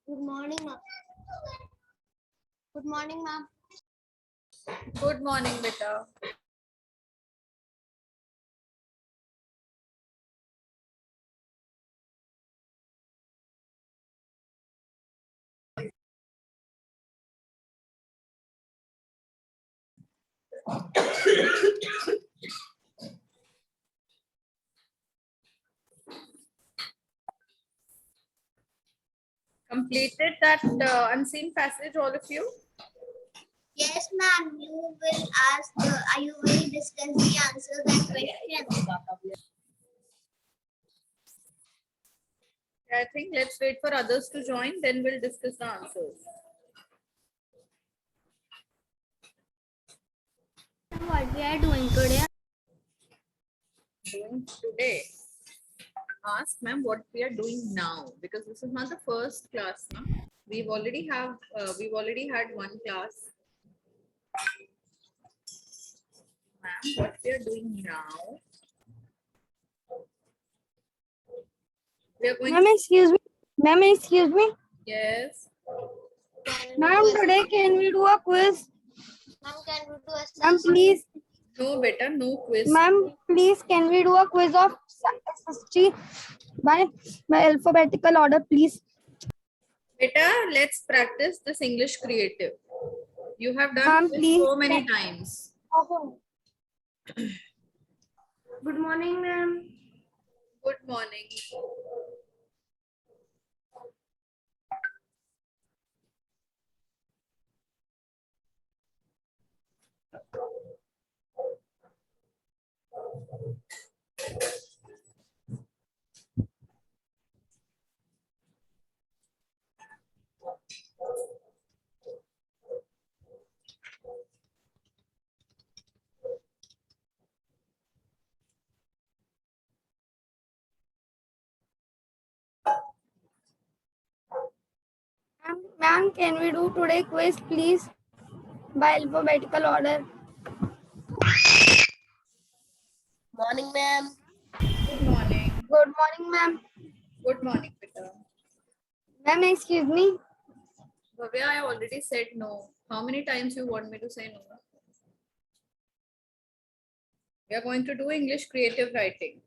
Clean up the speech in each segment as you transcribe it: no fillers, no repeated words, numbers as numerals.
Good morning, ma'am. Good morning, ma'am. Good morning, beta. Completed that unseen passage, all of you? Yes, ma'am. You will ask. You will discuss the answers and questions. I think let's wait for others to join, then we'll discuss the answers. What we are doing today? Doing today. Ask ma'am what we are doing now, because this is not the first class now. We've already had one class. Ma'am, what we are doing now? We are going. Ma'am, excuse me. Ma'am, excuse me. Yes. Ma'am, today can we do a quiz? Ma'am, can we do a Ma'am, please. No, beta, no quiz. Ma'am, please, can we do a quiz of SST by alphabetical order, please? Beta, let's practice this English creative. You have done Ma'am, this please. so many times. Good morning, ma'am. Good morning. Ma'am, can we do today quiz, please? By alphabetical order. Morning, ma'am. Good morning. Good morning, ma'am. Good morning, Peter. Ma'am, excuse me. Bhavya, I already said no. How many times you want me to say no? We are going to do English creative writing.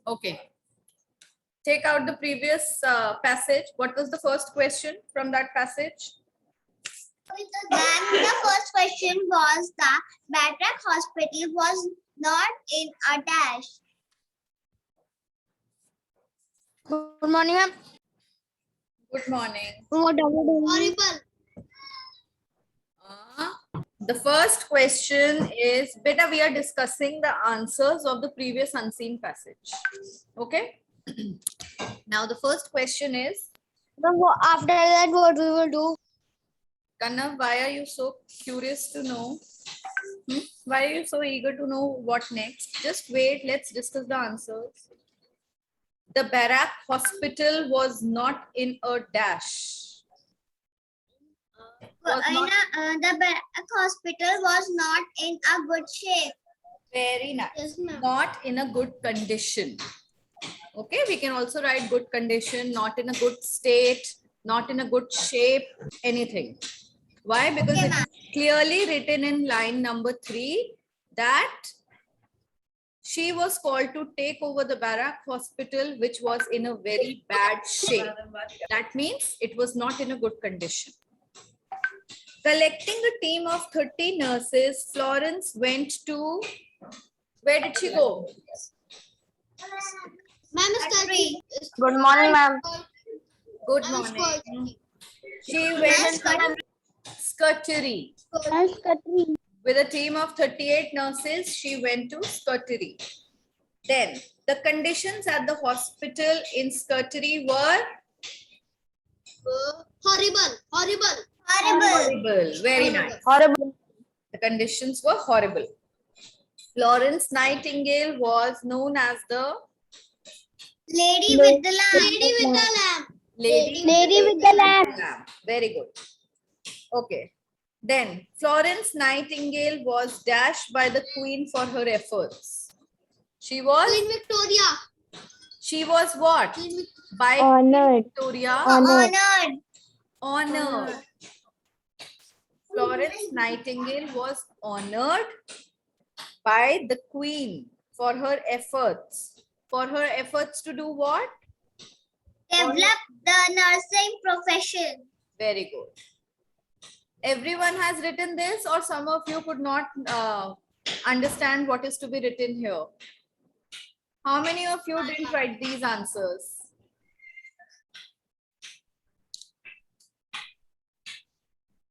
Okay. Take out the previous passage. What was the first question from that passage? Ma'am, the first question was the Badrak Hospital was not in a dash. Good morning, ma'am. Good morning. What are you doing? Horrible. The first question is, beta, we are discussing the answers of the previous unseen passage. Okay. Now the first question is, After that, what we will do? Kanna, why are you so curious to know? Why are you so eager to know what next? Just wait, let's discuss the answers. The Barak hospital was not in a dash. The Badrak Hospital was not in a good shape. Very nice. Yes, ma'am. Not in a good condition. Okay, we can also write good condition, not in a good state, not in a good shape, anything. Why? Because Okay, it's clearly written in line number 3 that she was called to take over the Barak hospital, which was in a very bad shape. That means it was not in a good condition. Collecting a team of 30 nurses, Florence went to, where did she go? Ma'am, Scotty. Good morning, ma'am. Good morning. She went to Scuttery. With a team of 38 nurses, she went to Scuttery. Then, the conditions at the hospital in Scuttery were Horrible. Horrible. horrible. Very nice. Horrible. The conditions were horrible. Florence Nightingale was known as the Lady with the lamp. Lady with the lamp. Lady with the lamp. Very good. Okay. Then Florence Nightingale was dashed by the Queen for her efforts. She was, Queen Victoria. she was what? By Honored. Victoria, Honored. honored. Florence Nightingale was honored by the Queen for her efforts. For her efforts to do what? Develop the nursing profession. Very good. Everyone has written this, or some of you could not understand what is to be written here? How many of you didn't write these answers?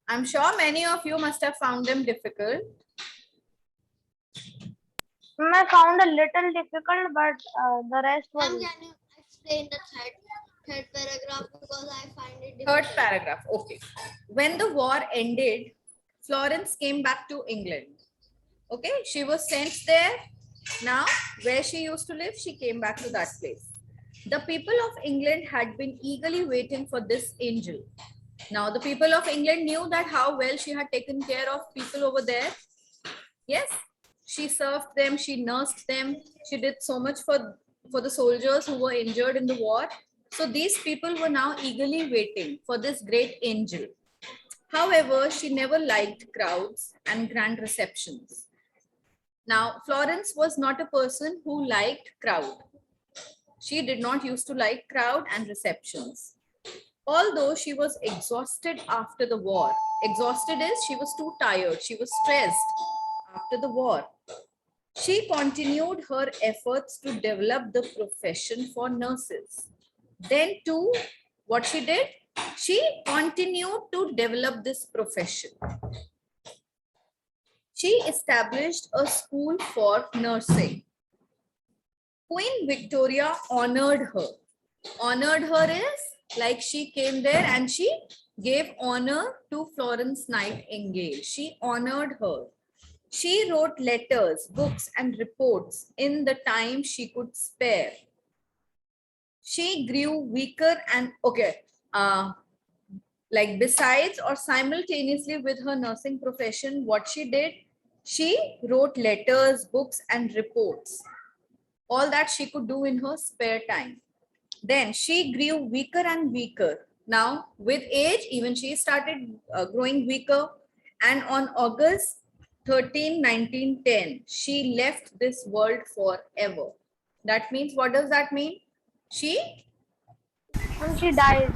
I'm sure many of you must have found them difficult. I found a little difficult, but the rest was. Ma'am, can you explain the third paragraph because I find it Third difficult. paragraph. Okay. When the war ended, Florence came back to England. Okay. She was sent there. Now, where she used to live, she came back to that place. The people of England had been eagerly waiting for this angel. Now, the people of England knew that how well she had taken care of people over there. Yes, she served them, she nursed them, she did so much for the soldiers who were injured in the war. So these people were now eagerly waiting for this great angel. However, she never liked crowds and grand receptions. Now, Florence was not a person who liked crowd. She did not used to like crowd and receptions. Although she was exhausted after the war. Exhausted is she was too tired. She was stressed after the war. She continued her efforts to develop the profession for nurses. Then too, what she did? She continued to develop this profession. She established a school for nursing. Queen Victoria honored her. Honored her is like she came there and she gave honor to Florence Nightingale. She honored her. She wrote letters, books, and reports in the time she could spare. She grew weaker and like besides or simultaneously with her nursing profession, what she did, she wrote letters, books, and reports. All that she could do in her spare time. Then she grew weaker and weaker. Now, with age, even she started growing weaker. And on August 13, 1910, she left this world forever. That means, what does that mean? She died.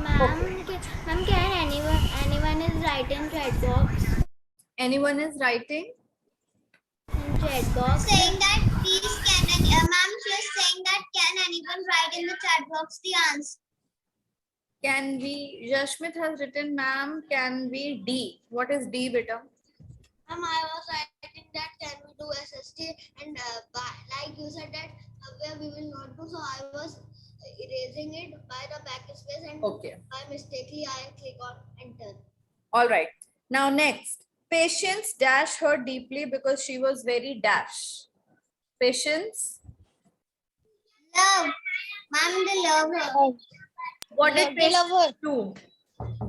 Ma'am, can anyone is writing chat box? Anyone is writing? In chat box. Saying that please ma'am, she is saying that can anyone write in the chat box the answer? Can we, Jashmit has written, ma'am, can we D? What is D, beta? Ma'am, I was writing that can we do SST and like you said that where we will not do, so I was erasing it by the backspace and Okay. by mistakenly I click on enter. All right. Now next, Patience dashed her deeply because she was very dash. Patience. Love. Ma'am, they love her. What did They love Patience do?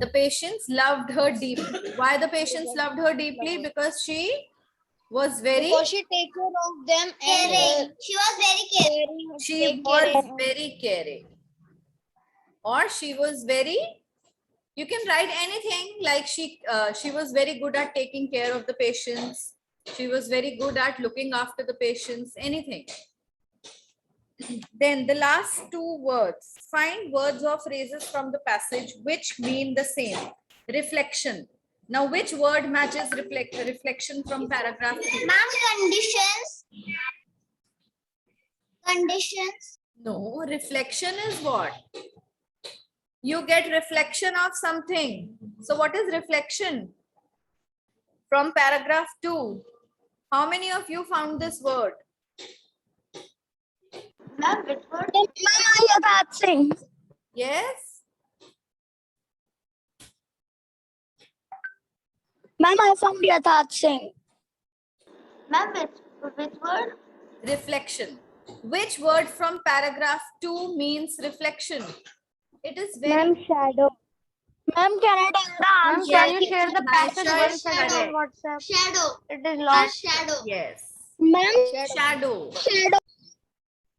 The Patience loved her deeply. Why the Patience loved her deeply? Because she was very she takes care of them and she was very caring. she was very caring. Or she was very, you can write anything like she was very good at taking care of the patients. She was very good at looking after the patients, anything. Then the last two words, find words or phrases from the passage which mean the same. Reflection. Now, which word matches reflection from paragraph 2? Ma'am, conditions. Conditions. No, reflection is what? You get reflection of something. So what is reflection? From paragraph 2. How many of you found this word? Ma'am, which word? Yatharth Singh. Yes? Ma'am, I found Yatharth Singh. Ma'am, which word? Reflection. Which word from paragraph 2 means reflection? It is very... Ma'am, shadow. Ma'am, can I tell the answer? Can you share the passage Maisha once is again on correct. WhatsApp? Shadow. It is A lost. shadow. Yes. Ma'am, Shadow. shadow.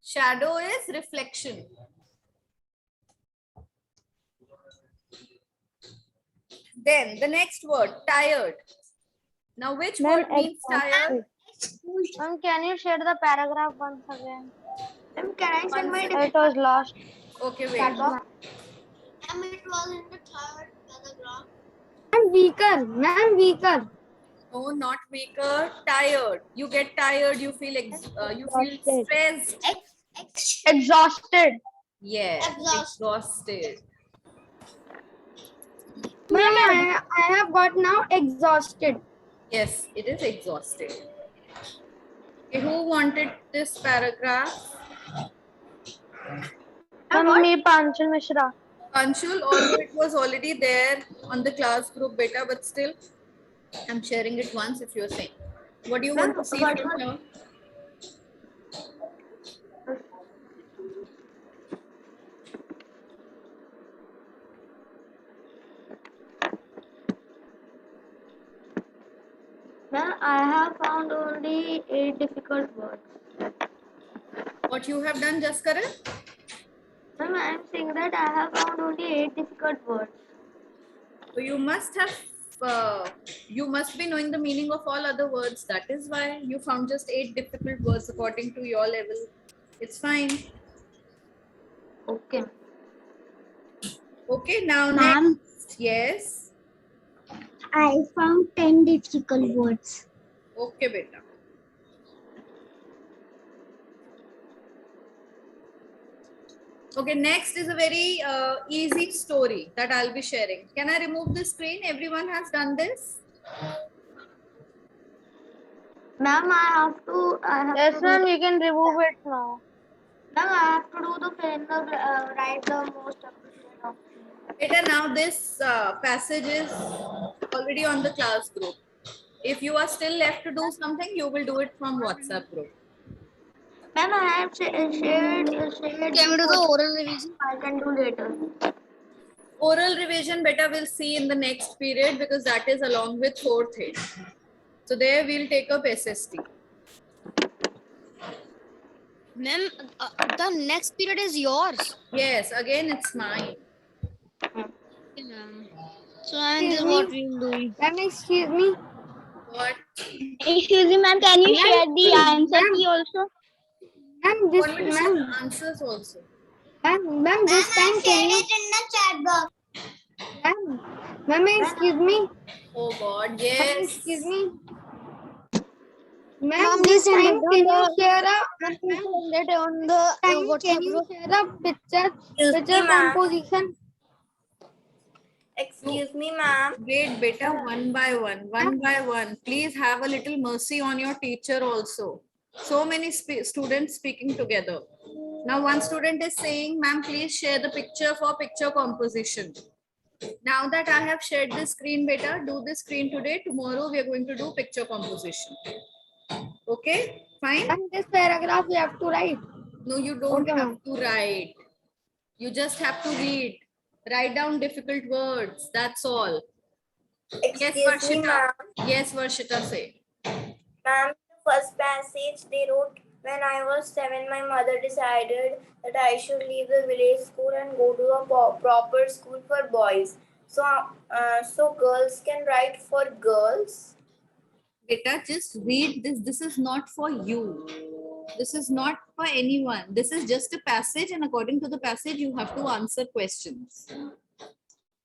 Shadow is reflection. Then the next word, tired. Now, which word means tired? Ma'am, can you share the paragraph once again? Ma'am, can I send my It was lost. Okay, wait. Ma'am, it was in the third paragraph. Ma'am, weaker. Ma'am, weaker. No, not weaker. Tired. You get tired. You feel you feel stressed. Exhausted. Yes, Exhausted. exhausted. Ma'am, I have got now exhausted. Yes, it is exhausted. Okay, who wanted this paragraph? Ma'am, me Panchal Mishra. Anshul, although it was already there on the class group beta, but still, I'm sharing it once if you're saying. What do you want to see from here? Ma'am, I have found only 8 difficult words. What you have done, Jaskaran? Ma'am, I am saying that I have found only 8 difficult words. So you must be knowing the meaning of all other words. That is why you found just 8 difficult words according to your level. It's fine. Okay. Okay, now Ma'am. next. Yes. I found 10 difficult words. Okay, beta. Okay, next is a very easy story that I'll be sharing. Can I remove the screen? Everyone has done this? Ma'am, yes, ma'am, you can remove it now. Ma'am, I have to do the write the most appropriate option. Beta, now this passage is already on the class group. If you are still left to do something, you will do it from WhatsApp group. Ma'am, I have shared. Can we do the oral revision? I can do later. Oral revision beta we'll see in the next period because that is along with 4th aid. So there we'll take up SST. Ma'am, the next period is yours. Yes, again it's mine. So, and this is what we will do. Ma'am, excuse me. What? Excuse me, ma'am. Can you share the answer key also? Ma'am, You want me to share the answers also? ma'am, this time can you? It in the chat box. Ma'am, excuse me. Oh God, Ma'am, yes. excuse me. Ma'am, Ma'am, please this send time it can on you share Ma'am, please send it on the can WhatsApp you group. share a picture Excuse me, ma'am. composition? Excuse me, ma'am. Wait, beta, one by one. Please have a little mercy on your teacher also. So many students speaking together. Now one student is saying, ma'am, please share the picture for picture composition. Now that I have shared the screen beta, do the screen today. Tomorrow we are going to do picture composition. Okay, fine? And this paragraph you have to write. No, you don't Okay, have to write. You just have to read. Write down difficult words. That's all. Yes, Excuse me, Varshita. ma'am. Yes, Varshita, say. Ma'am, the first passage they wrote, when I was 7, my mother decided that I should leave the village school and go to a proper school for boys. So girls can write for girls. Beta, just read this. This is not for you. This is not for anyone. This is just a passage, and according to the passage, you have to answer questions. Ma'am,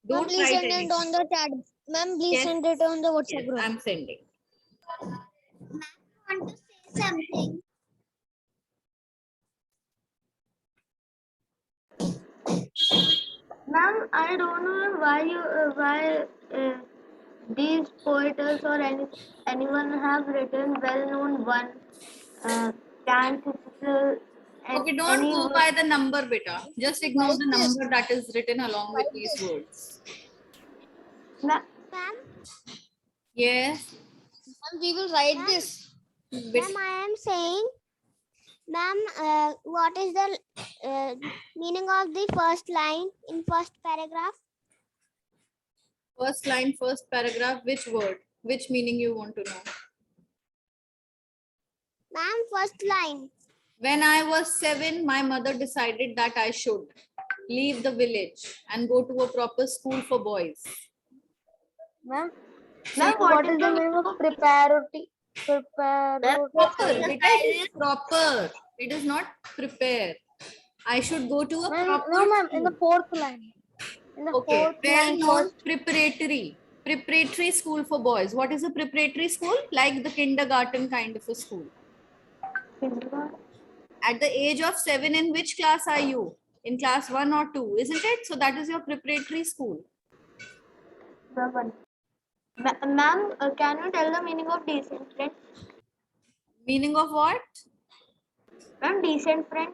Don't please write send it anything. on the chat. Ma'am, please Yes. send it on the WhatsApp Yes, group. I'm sending. I want to say something. Ma'am, I don't know why these poets or anyone have written well-known one dance Okay, don't go by the number, beta. Just ignore the number that is written along with these words. Ma'am, Yes. Ma'am, we will write this. Bit- I am saying, ma'am, what is the meaning of the first line in first paragraph? First line, first paragraph, which word? Which meaning you want to know? Ma'am, first line. When I was 7, my mother decided that I should leave the village and go to a proper school for boys. Ma'am, So ma'am, what is the meaning of preparatory? proper. It is proper. It is not prepare. I should go to a proper No, ma'am, in school. the fourth line. In the Okay, fourth well line, known first. preparatory school for boys. What is a preparatory school? Like the kindergarten kind of a school. At the age of 7, in which class are you? In class 1 or 2, isn't it? So that is your preparatory school. Ma'am, can you tell the meaning of decent friend? Meaning of what? Ma'am, decent friend.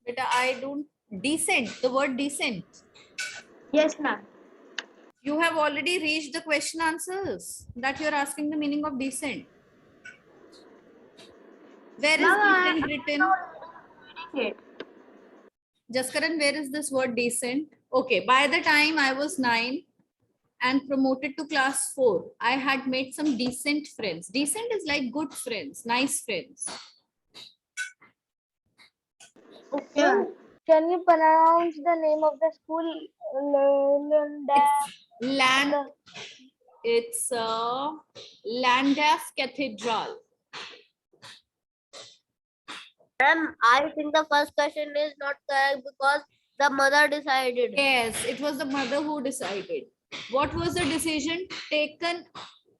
Beta, I don't. Decent. The word decent. Yes, ma'am. You have already reached the question answers that you are asking the meaning of decent. Where is decent written? It. Jaskaran, where is this word decent? Okay, by the time I was 9 and promoted to class 4, I had made some decent friends. Decent is like good friends, nice friends. Okay. Can you pronounce the name of the school? It's Landaf Cathedral. Ma'am, I think the first question is not correct because the mother decided. Yes, it was the mother who decided. What was the decision taken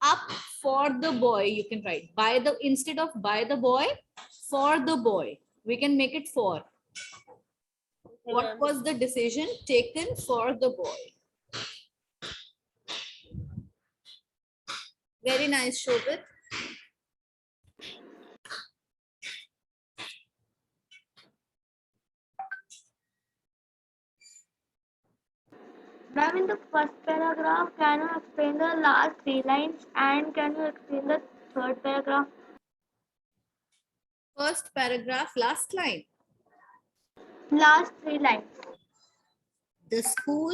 up for the boy? You can write by the, instead of by the boy, for the boy. We can make it for. What was the decision taken for the boy? Very nice, Shobit. Ma'am, in the first paragraph, can you explain the last 3 lines and can you explain the third paragraph? First paragraph, last line. Last 3 lines. The school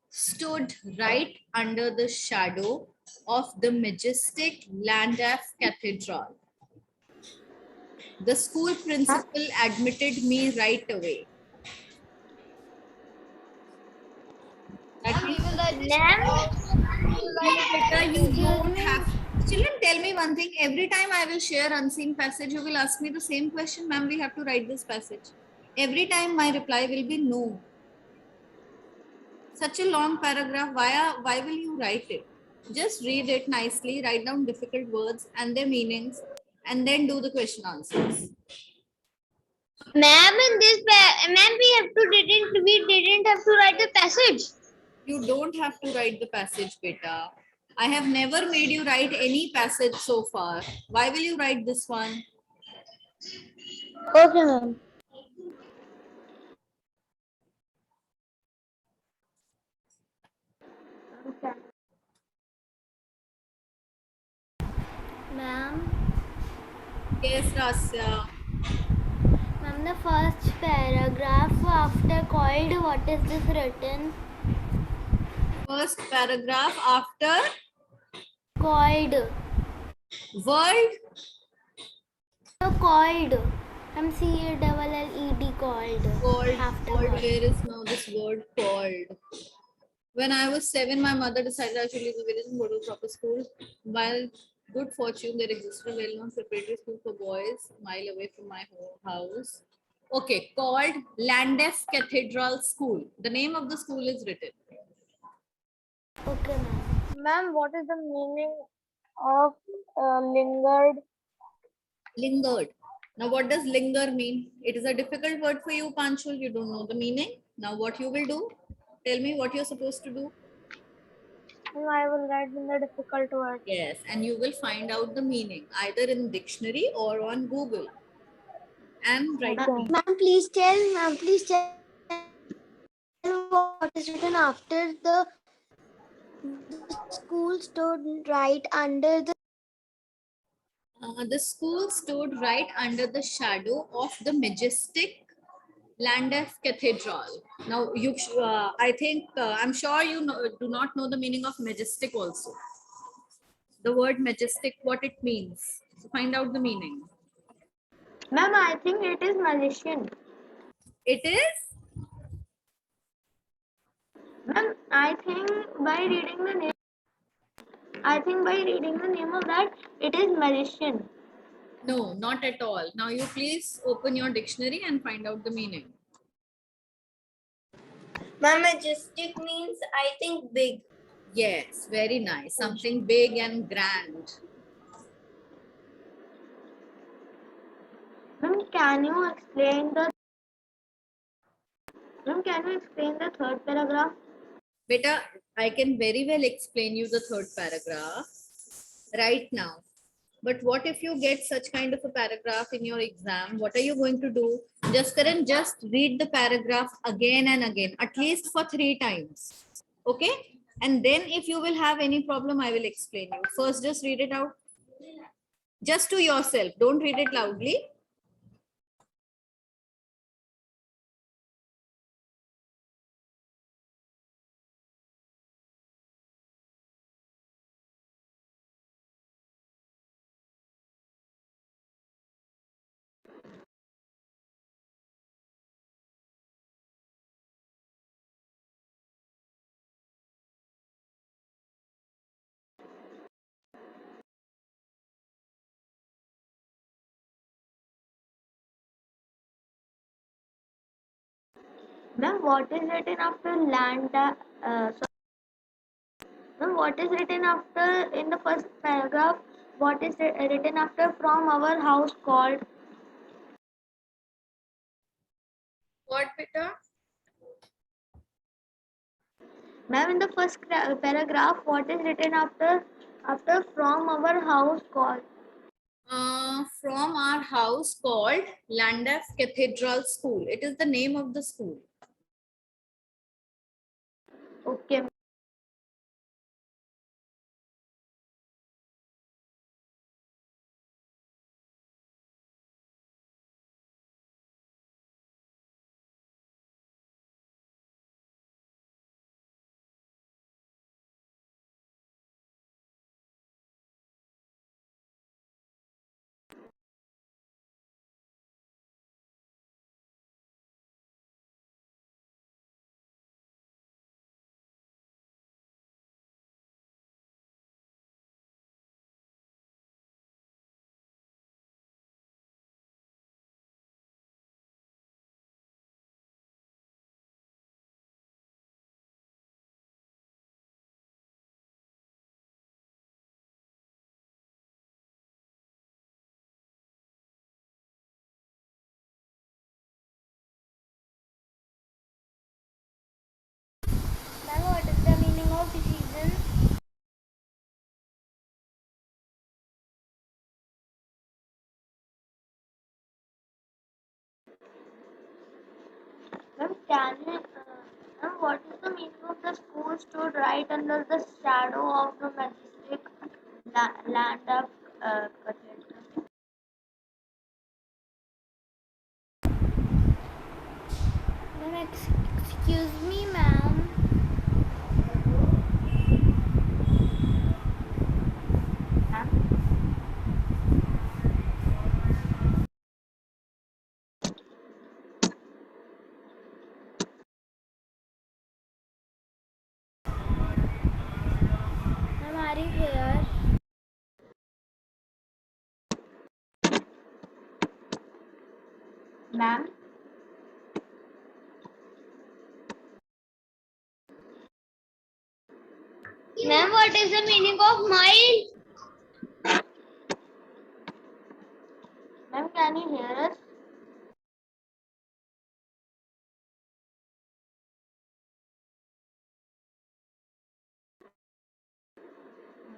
stood right under the shadow of the majestic Landaf Cathedral. The school principal admitted me right away. That means you don't have. Children, tell me one thing. Every time I will share unseen passage, you will ask me the same question. Ma'am, we have to write this passage. Every time my reply will be no. Such a long paragraph, why will you write it? Just read it nicely, write down difficult words and their meanings, and then do the question answers. Ma'am, in this, ma'am, we didn't have to write the passage. You don't have to write the passage, beta. I have never made you write any passage so far. Why will you write this one? Okay, ma'am. Okay. Ma'am, Yes, Rasya. ma'am, the first paragraph after called, what is this written? First paragraph after Called. world. No, called. I'm CALLED called. Called. After Called. called. Where is now this word called? When I was 7, my mother decided I should leave the village and go to a proper school. While good fortune, there existed a well-known preparatory school for boys a mile away from my house. Okay, called Landef Cathedral School. The name of the school is written. Okay, ma'am. Ma'am, what is the meaning of lingered? Lingered. Now, what does linger mean? It is a difficult word for you, Panchul. You don't know the meaning. Now, what you will do? Tell me what you're supposed to do. No, I will write in the difficult word. Yes, and you will find out the meaning either in dictionary or on Google. And write. Ma'am, please tell what is written after the school stood right under The school stood right under the shadow of the majestic Llandaff Cathedral. Now, I think, I'm sure you do not know the meaning of majestic also. The word majestic, what it means. So find out the meaning. Ma'am, I think it is magician. It is? Ma'am, I think by reading the name, of that, it is magician. No, not at all. Now you please open your dictionary and find out the meaning. My majestic means, I think, big. Yes, very nice. Something big and grand. Ma'am, can you explain the third paragraph? Beta, I can very well explain you the third paragraph right now. But what if you get such kind of a paragraph in your exam? What are you going to do? Just Karan, just read the paragraph again and again, at least for 3 times. Okay? And then if you will have any problem, I will explain you. First, just read it out. Just to yourself. Don't read it loudly. Ma'am, what is written after Ma'am, what is written after in the first paragraph? What is written after from our house called? What, beta? Ma'am, in the first paragraph, what is written after from our house called? From our house called Llandaff Cathedral School. It is the name of the school. Okay. Ma'am, what is the meaning of decision? Ma'am, ma'am, what is the meaning of the school stood right under the shadow of the majestic land of cathedral? Ma'am, excuse me, ma'am. Ma'am, are you here? Ma'am, Ma'am, what is the meaning of mile? ma'am, can you hear us?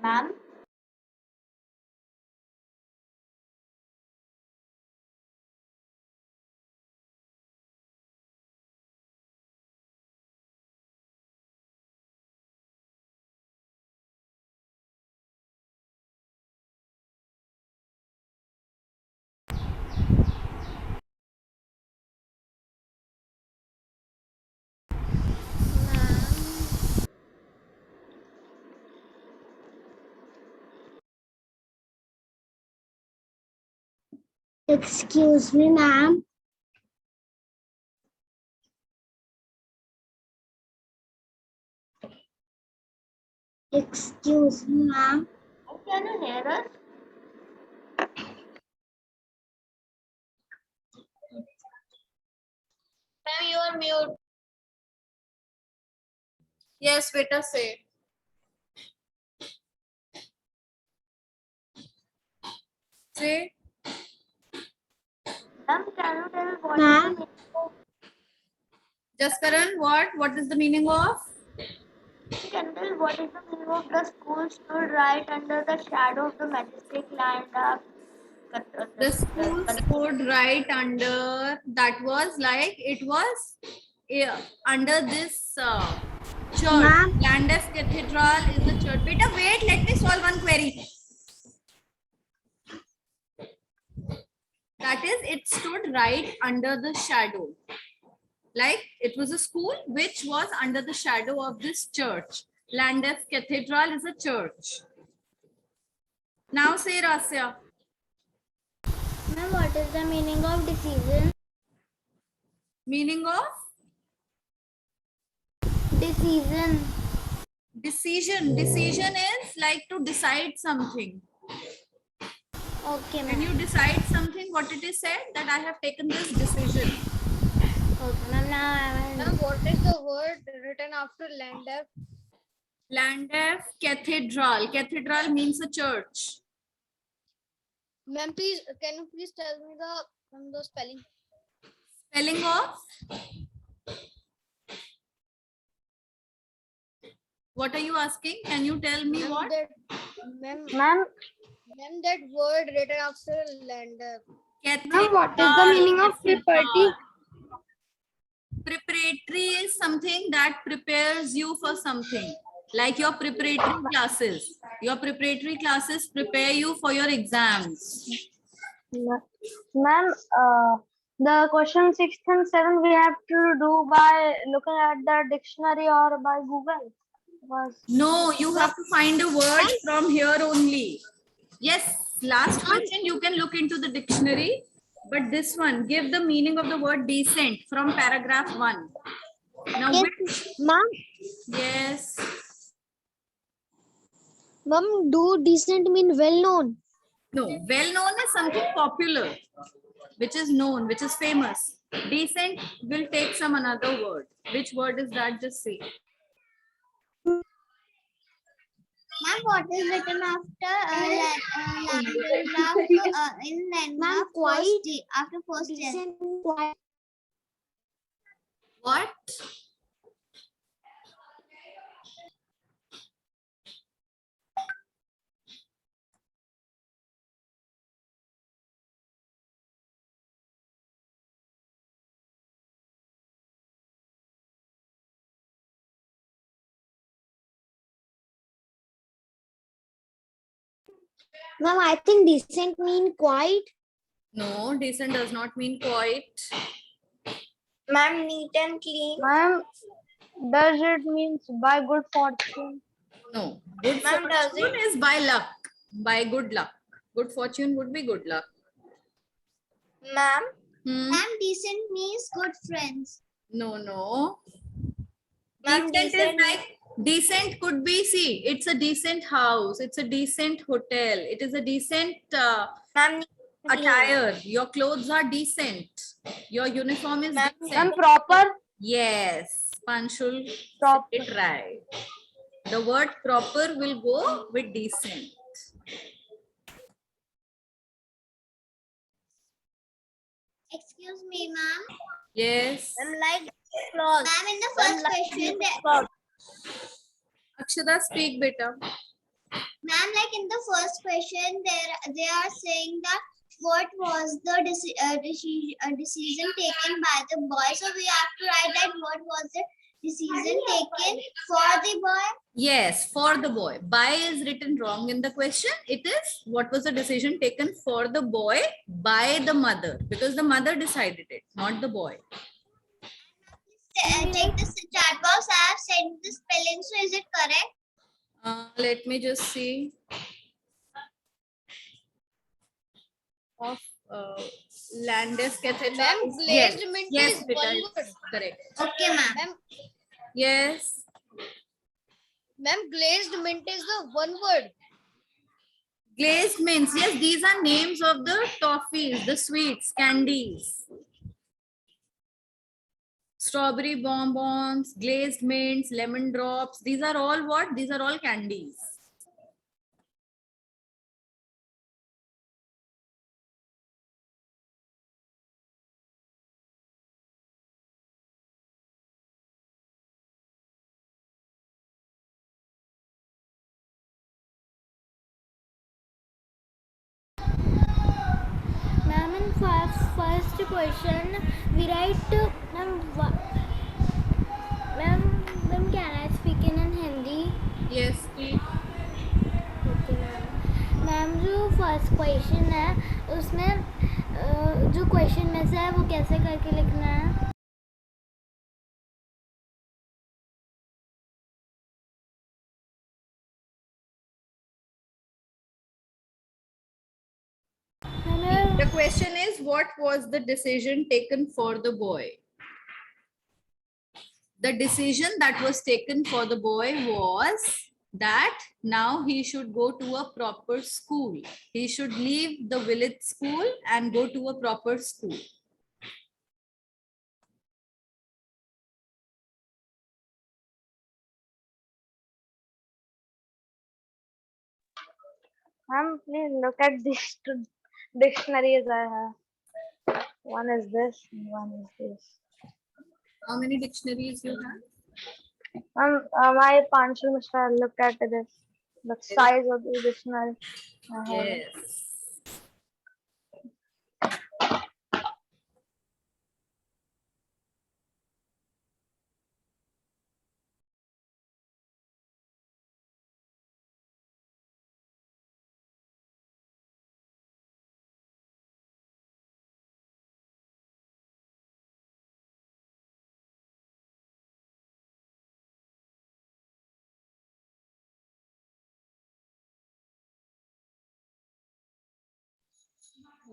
Ma'am? Excuse me, ma'am. Excuse me, ma'am. Can you hear us? Ma'am, you are mute. Yes, beta, say. Say. Ma'am, can you tell what Ma'am. is the meaning of, Jaskaran, what? What is the meaning of? can you tell what is the meaning of the school stood right under the shadow of the majestic land of The school stood right under, that was like, it was under this church. Ma'am. Llandaff Cathedral is a church. Beta, wait, let me solve one query. That is, it stood right under the shadow. Like, it was a school which was under the shadow of this church. Llandaff Cathedral is a church. Now say, Rasya. Ma'am, what is the meaning of decision? Meaning of? Decision. Decision. Decision is like to decide something. Okay, When you ma'am. decide something, what it is said that I have taken this decision. Okay, ma'am. Now I will. Ma'am, what is the word written after Llandaff? Llandaff Cathedral. Cathedral means a church. Ma'am, please, can you please tell me the spelling? Spelling of? What are you asking? Can you tell me Ma'am, what? Ma'am, Ma'am, that word written after Llandaff. Cathedral. what is the meaning of Cathedral. Preparatory is something that prepares you for something. Like your preparatory classes. Your preparatory classes prepare you for your exams. ma'am, the question 6 and 7 we have to do by looking at the dictionary or by Google. No, you have to find a word from here only. Yes, last question you can look into the dictionary. But this one, give the meaning of the word decent from paragraph 1. Now, which? Ma'am, Yes. ma'am, do decent mean well known? No, well known is something popular, which is known, which is famous. Decent will take some another word. Which word is that? Just say. Ma'am, what is written after in Ma'am, after first decent, quiet. What? Ma'am, I think decent mean quiet. No, decent does not mean quiet. Ma'am, neat and clean. Ma'am, does it means by good fortune? No, good Ma'am, does fortune is by luck, by good luck. Good fortune would be good luck. Ma'am, Ma'am, decent means good friends. No, no. Ma'am, Decent is decent- like, decent could be, see, it's a decent house, it's a decent hotel, it is a decent ma'am, neat and clean. attire. Your clothes are decent. Your uniform is Ma'am, decent. Proper. Yes, Panshul, Proper. it right. The word proper will go with decent. Excuse me, ma'am. Yes. Ma'am, like clothes. Ma'am, in the first question, Akshada, speak better. ma'am, like in the first question, they are saying that what was the decision taken by the boy. So we have to write that what was the decision taken for the boy. Yes, for the boy. By is written wrong in the question. It is what was the decision taken for the boy by the mother, because the mother decided it, not the boy. Check this chat box. I have sent the spelling. So is it correct? Let me just see. Of Landis cathedra. Ma'am, Yes, glazed mint yes, is beta, one it's word. correct. Okay, ma'am. Ma'am, Yes, ma'am, glazed mint is the one word. glazed mints. Yes, these are names of the toffees, the sweets, candies. Strawberry bonbons, glazed mints, lemon drops. These are all what? These are all candies. Ma'am, in first question, we write, ma'am, can I speak in Hindi? Yes, speak. Okay ma'am ma'am जो first question है उसमें जो question में से है वो कैसे करके लिखना है हमें The question is, what was the decision taken for the boy? The decision that was taken for the boy was that now he should go to a proper school. He should leave the village school and go to a proper school. Ma'am, please look at these two dictionaries I have. One is this and one is this. How many dictionaries you have? My Panchal Mishra looked at this. The size of the dictionary. I have it. Yes.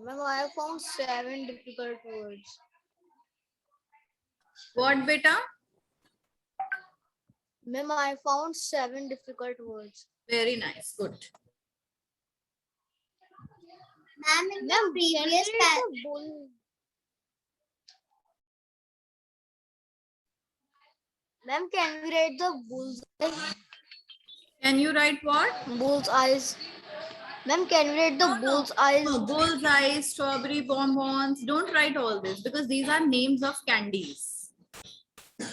Ma'am, I have found 7 difficult words. What, beta? Ma'am, I found 7 difficult words. Very nice. Good. Ma'am, in the Ma'am, previous Ma'am, can we write the bullseye? Can you write what? Bull's eyes. Ma'am, can we write the bull's eyes? No, bullseye, strawberry bonbons. Don't write all this because these are names of candies.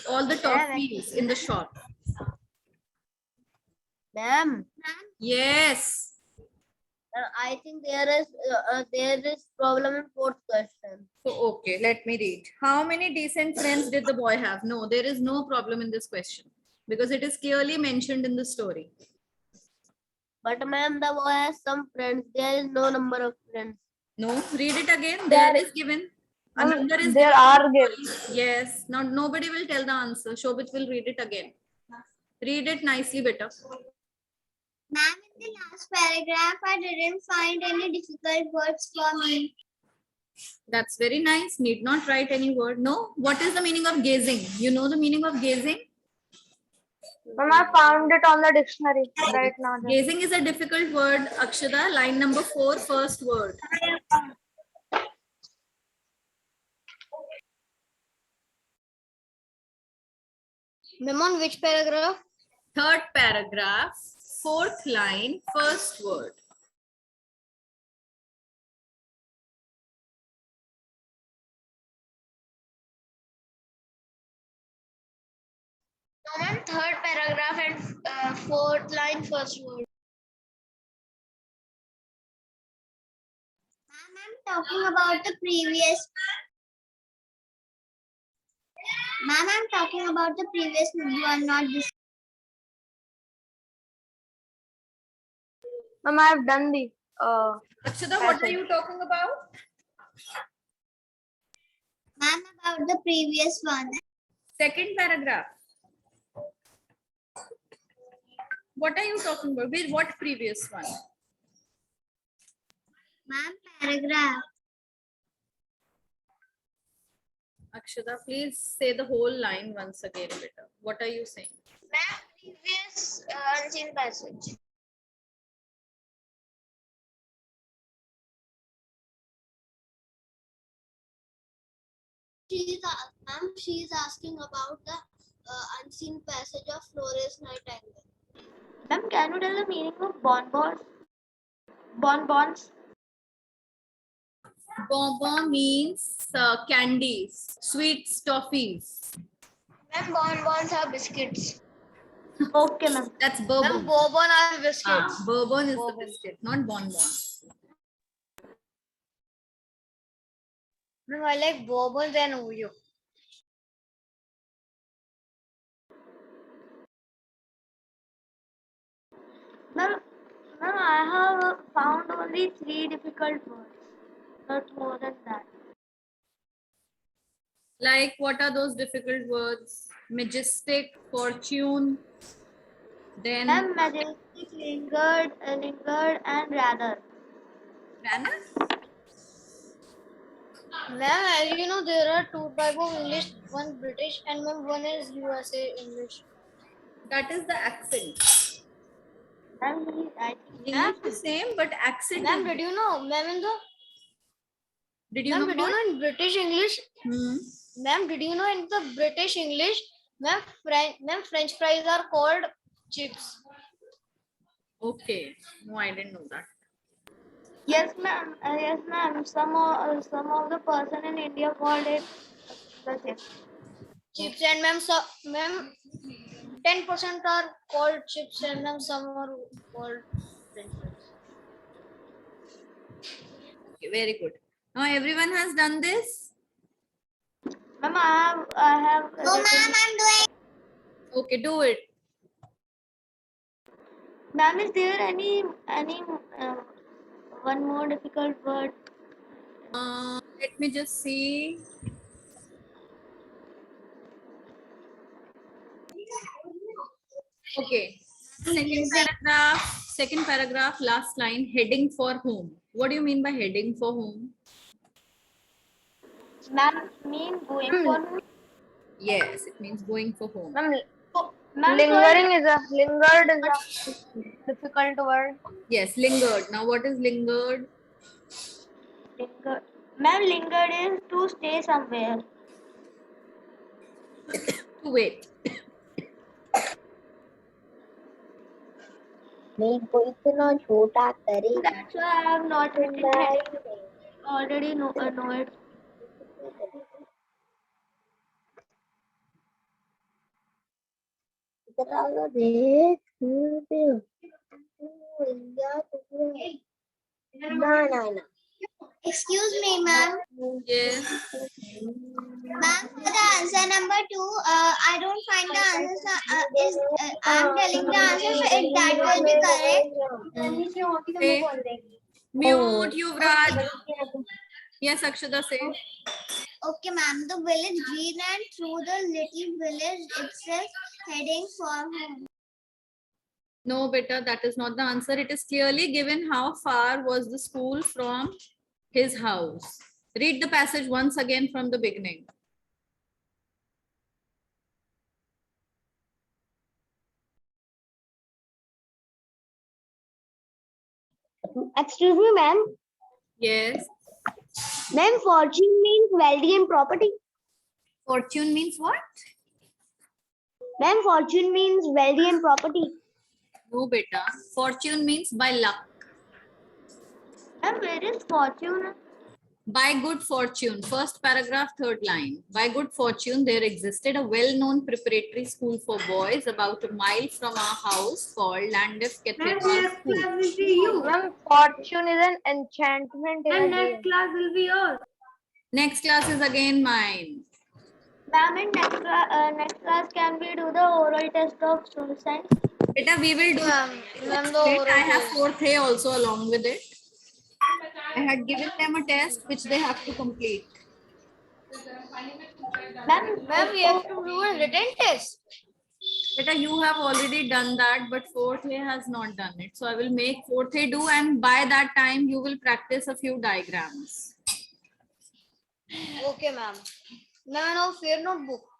All the toffees in the shop. Ma'am, Yes. I think there is problem in fourth question. So, okay, let me read. How many decent friends did the boy have? No, there is no problem in this question because it is clearly mentioned in the story. But ma'am, the boy has some friends. There is no number of friends. No, read it again. There is given. A number is There given. are given. Yes. Now nobody will tell the answer. Shobit will read it again. Read it nicely, beta. Ma'am, in the last paragraph, I didn't find any difficult words for me. That's very nice. Need not write any word. No. What is the meaning of gazing? You know the meaning of gazing? Ma'am, I found it on the dictionary right now. Gazing is a difficult word. Akshada, line number 4, first word. Ma'am, on which paragraph? Third paragraph, fourth line, first word. Ma'am, third paragraph and fourth line, first word. Ma'am, I'm talking about the previous. Ma'am, I'm talking about the previous one, not this. Ma'am, I have done the Akshada, what are you talking about? Ma'am, about the previous one. Second paragraph. What are you talking about? What previous one? Ma'am, paragraph. Akshada, please say the whole line once again, beta. What are you saying? Ma'am, previous unseen passage. She is asking about the unseen passage of Flores Nightingale. Ma'am, can you tell the meaning of bonbons? Bonbons. Bonbon means candies, sweets, toffees. Ma'am, bonbons are biscuits. Okay, ma'am. That's Ma'am, bourbon. Bourbon are biscuits. Bourbon is the Bourbon. biscuit, not bonbon. Ma'am, I like Bourbons and Oreo. Ma'am, I have found only 3 difficult words. Not more than that. Like, what are those difficult words? Majestic, fortune, then Ma'am, majestic, lingered, and rather. Rana? Ma'am, as you know, there are two types of English, one British and ma'am, one is USA English. That is the accent. Ma'am, I think English is same, but accent Ma'am, is did you know, ma'am, Did you ma'am, know did you what? know in British English, Hmm. ma'am, did you know in the British English, ma'am, French fries are called chips. Okay. No, I didn't know that. yes, ma'am. Yes, ma'am. Some of the person in India called it the same. Chips and ma'am, 10% are called chips and ma'am, some are called French fries. Okay, very good. Now everyone has done this. Ma'am, I have. No, ma'am, I'm doing. Okay, do it. Ma'am, is there any one more difficult word? Let me just see. Okay. Second paragraph, last line, heading for whom? What do you mean by heading for whom? Ma'am, mean going for. Yes, it means going for whom. Ma'am, Ma'am, lingered is a difficult word. Yes, lingered. Now what is lingered? lingered. Ma'am, lingered is to stay somewhere. To wait. That's why I have not written heading. Already know it. Excuse me, ma'am. Yes. Ma'am, for the answer number 2, I don't find the answer. I'm telling the answer, so that will be correct. Say. Mute, Yuvraj. Yes, Akshada, say. Okay, ma'am. The village green and through the little village itself, heading for home. No, beta, that is not the answer. It is clearly given how far was the school from his house. Read the passage once again from the beginning. Excuse me, ma'am. Yes. Ma'am, fortune means wealthy and property. Fortune means what? Ma'am, fortune means wealthy and property. No, beta. Fortune means by luck. Ma'am, where is fortune? By good fortune, first paragraph, third line. By good fortune, there existed a well-known preparatory school for boys about a mile from our house called Llandaff Cathedral School. Ma'am, fortune is an enchantment in a game. class will be yours. Next class is again mine. Ma'am, in next class can we do the oral test of social science? Beta, we will do Ma'am, it. I have 4th A also along with it. I had given them a test which they have to complete. Ma'am, we have to do a written test. Beta, you have already done that, but 4th A has not done it. So I will make 4th A do, and by that time you will practice a few diagrams. Okay, ma'am. Ma'am वो fair notebook